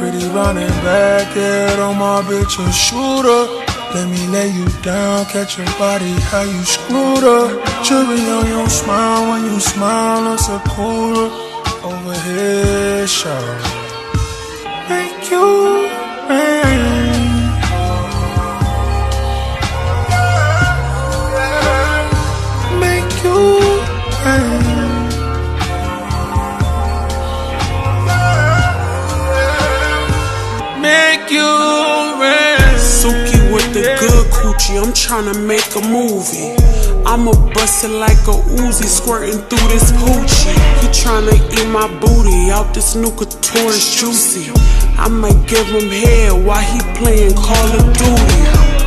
pretty running back, yeah, on my bitch a shooter. Let me lay you down, catch your body, how you screwed up. Cherry on your smile, when you smile, it's a cooler. Over here, shout. Make you rain. Make you rain. Make you rain. Suki with the good coochie, I'm tryna make a movie. I'ma bust it like a Uzi, squirting through this poochie. He tryna eat my booty, out this new couture is juicy. I might give him head while he playing Call of Duty.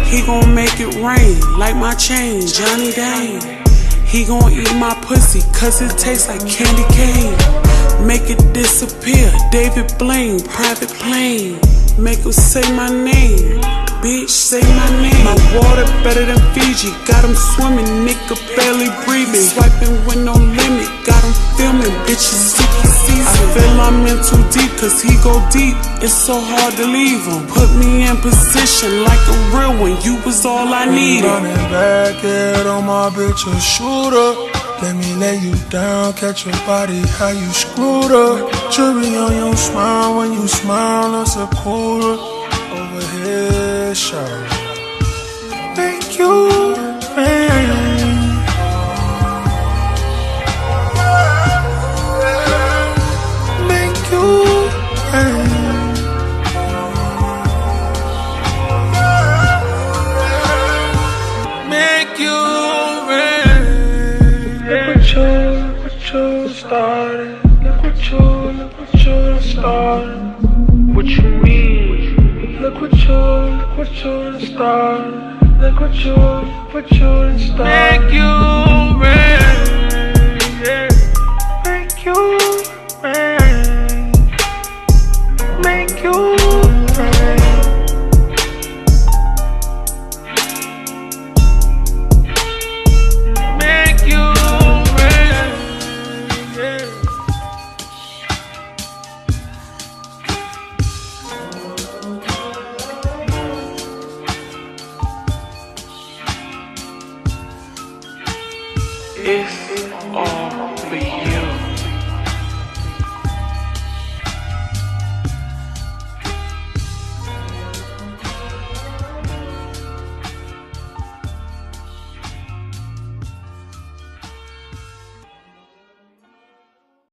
He gon' make it rain, like my chain, Johnny Dane. He gon' eat my pussy, cause it tastes like candy cane. Make it disappear, David Blaine, private plane. Make him say my name, bitch, say my name. My water better than Fiji, got him swimming, nigga barely breathing. Swiping with no limit, got him filming, bitches Suki season. I feel I'm in too deep, cause he go deep, it's so hard to leave him. Put me in position like a real one, you was all I needed. Running back, yeah, on my bitch a shooter. Let me lay you down, catch your body, how you screwed up. Cherry on your smile, when you smile, it's a cooler. Over here, shout. Make you rain. Make you rain. Make you rain. Look what you started. Look what you started. What you mean? Look what you started. Look what you started. Make you